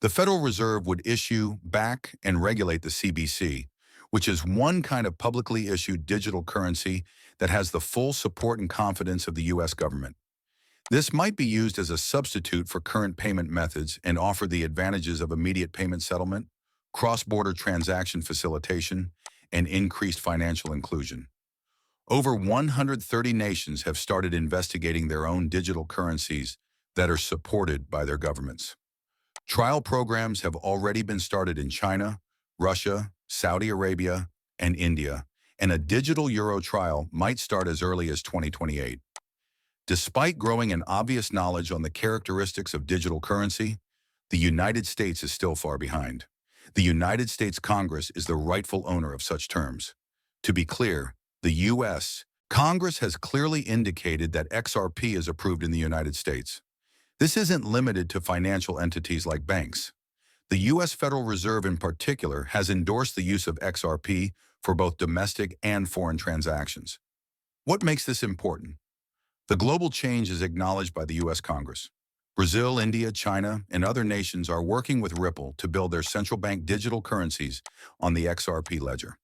The Federal Reserve would issue, back, and regulate the CBC, which is one kind of publicly issued digital currency that has the full support and confidence of the U.S. government. This might be used as a substitute for current payment methods and offer the advantages of immediate payment settlement, cross-border transaction facilitation, and increased financial inclusion. Over 130 nations have started investigating their own digital currencies that are supported by their governments. Trial programs have already been started in China, Russia, Saudi Arabia, and India, and a digital euro trial might start as early as 2028. Despite growing and obvious knowledge on the characteristics of digital currency, the United States is still far behind. The United States Congress is the rightful owner of such terms. To be clear, the U.S. Congress has clearly indicated that XRP is approved in the United States. This isn't limited to financial entities like banks. The U.S. Federal Reserve in particular has endorsed the use of XRP for both domestic and foreign transactions. What makes this important? The global change is acknowledged by the U.S. Congress. Brazil, India, China, and other nations are working with Ripple to build their central bank digital currencies on the XRP ledger.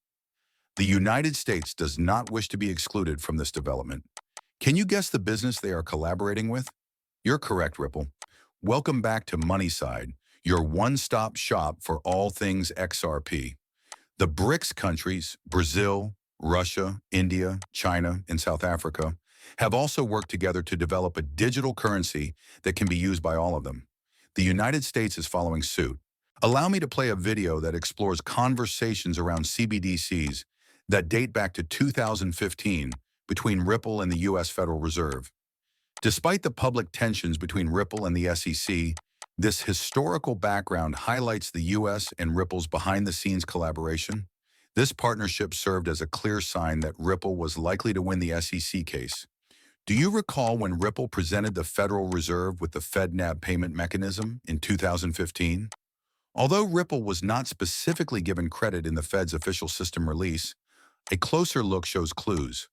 The United States does not wish to be excluded from this development. Can you guess the business they are collaborating with? You're correct, Ripple. Welcome back to Moneyside, your one-stop shop for all things XRP. The BRICS countries, Brazil, Russia, India, China, and South Africa, have also worked together to develop a digital currency that can be used by all of them. The United States is following suit. Allow me to play a video that explores conversations around CBDCs that date back to 2015 between Ripple and the U.S. Federal Reserve. Despite the public tensions between Ripple and the SEC, this historical background highlights the U.S. and Ripple's behind-the-scenes collaboration. This partnership served as a clear sign that Ripple was likely to win the SEC case. Do you recall when Ripple presented the Federal Reserve with the FedNAV payment mechanism in 2015? Although Ripple was not specifically given credit in the Fed's official system release, a closer look shows clues.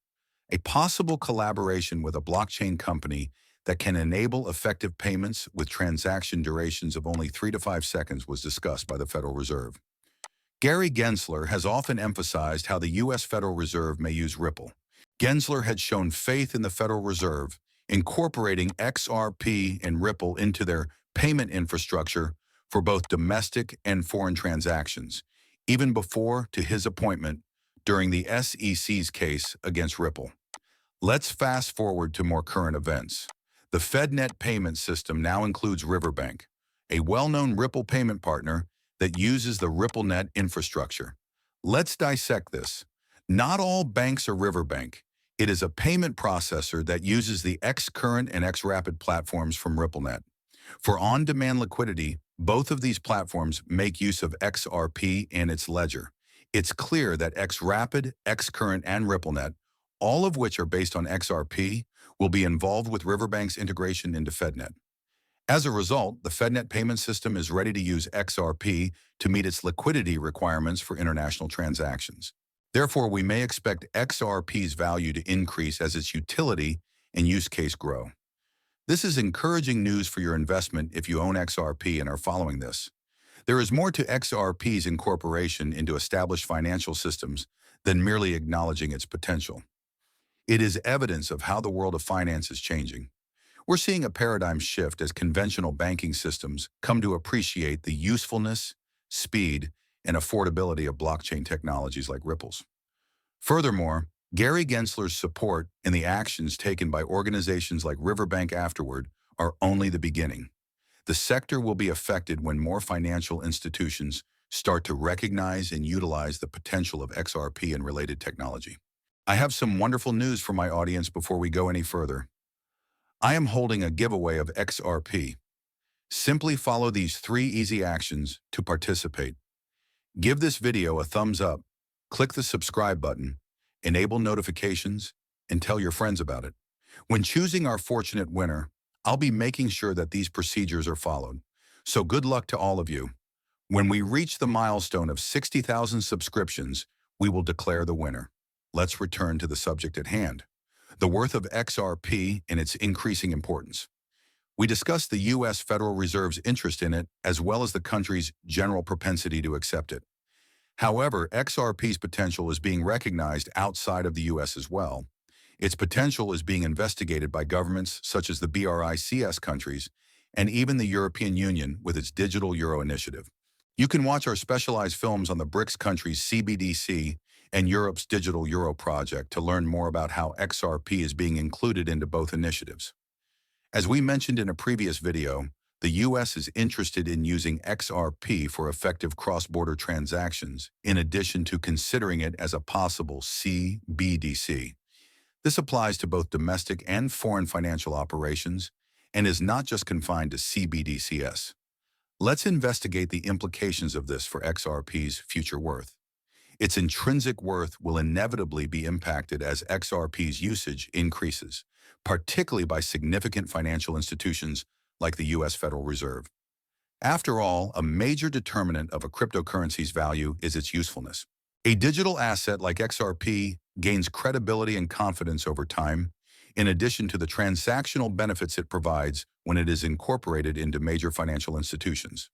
A possible collaboration with a blockchain company that can enable effective payments with transaction durations of only 3 to 5 seconds was discussed by the Federal Reserve. Gary Gensler has often emphasized how the U.S. Federal Reserve may use Ripple. Gensler had shown faith in the Federal Reserve, incorporating XRP and Ripple into their payment infrastructure for both domestic and foreign transactions, even before to his appointment during the SEC's case against Ripple. Let's fast forward to more current events. The FedNet payment system now includes Riverbank, a well-known Ripple payment partner that uses the RippleNet infrastructure. Let's dissect this. Not all banks are Riverbank. It is a payment processor that uses the Xcurrent and Xrapid platforms from RippleNet. For on-demand liquidity, both of these platforms make use of XRP and its ledger. It's clear that Xrapid, Xcurrent, and RippleNet, all of which are based on XRP, will be involved with Riverbank's integration into FedNet. As a result, the FedNet payment system is ready to use XRP to meet its liquidity requirements for international transactions. Therefore, we may expect XRP's value to increase as its utility and use case grow. This is encouraging news for your investment if you own XRP and are following this. There is more to XRP's incorporation into established financial systems than merely acknowledging its potential. It is evidence of how the world of finance is changing. We're seeing a paradigm shift as conventional banking systems come to appreciate the usefulness, speed, and affordability of blockchain technologies like Ripple's. Furthermore, Gary Gensler's support and the actions taken by organizations like Riverbank afterward are only the beginning. The sector will be affected when more financial institutions start to recognize and utilize the potential of XRP and related technology. I have some wonderful news for my audience before we go any further. I am holding a giveaway of XRP. Simply follow these 3 easy actions to participate. Give this video a thumbs up, click the subscribe button, enable notifications, and tell your friends about it. When choosing our fortunate winner, I'll be making sure that these procedures are followed. So good luck to all of you. When we reach the milestone of 60,000 subscriptions, we will declare the winner. Let's return to the subject at hand, the worth of XRP and its increasing importance. We discussed the U.S. Federal Reserve's interest in it, as well as the country's general propensity to accept it. However, XRP's potential is being recognized outside of the U.S. as well. Its potential is being investigated by governments such as the BRICS countries and even the European Union with its Digital Euro initiative. You can watch our specialized films on the BRICS countries' CBDC and Europe's Digital Euro project to learn more about how XRP is being included into both initiatives. As we mentioned in a previous video, the U.S. is interested in using XRP for effective cross-border transactions, in addition to considering it as a possible CBDC. This applies to both domestic and foreign financial operations and is not just confined to CBDCs. Let's investigate the implications of this for XRP's future worth. Its intrinsic worth will inevitably be impacted as XRP's usage increases, particularly by significant financial institutions like the U.S. Federal Reserve. After all, a major determinant of a cryptocurrency's value is its usefulness. A digital asset like XRP gains credibility and confidence over time, in addition to the transactional benefits it provides when it is incorporated into major financial institutions.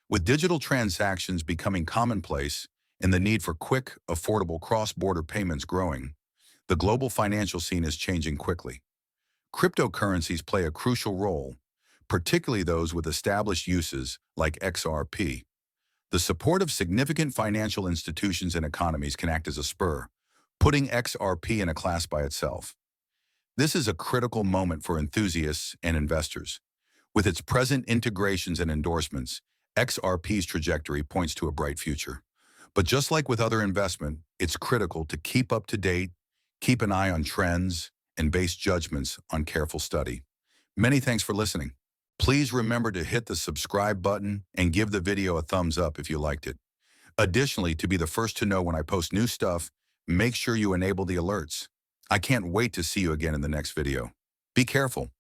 With digital transactions becoming commonplace and the need for quick, affordable cross-border payments growing, the global financial scene is changing quickly. Cryptocurrencies play a crucial role, particularly those with established uses like XRP. The support of significant financial institutions and economies can act as a spur, putting XRP in a class by itself. This is a critical moment for enthusiasts and investors. With its present integrations and endorsements, XRP's trajectory points to a bright future. But just like with other investment, it's critical to keep up to date, keep an eye on trends, and base judgments on careful study. Many thanks for listening. Please remember to hit the subscribe button and give the video a thumbs up if you liked it. Additionally, to be the first to know when I post new stuff, make sure you enable the alerts. I can't wait to see you again in the next video. Be careful.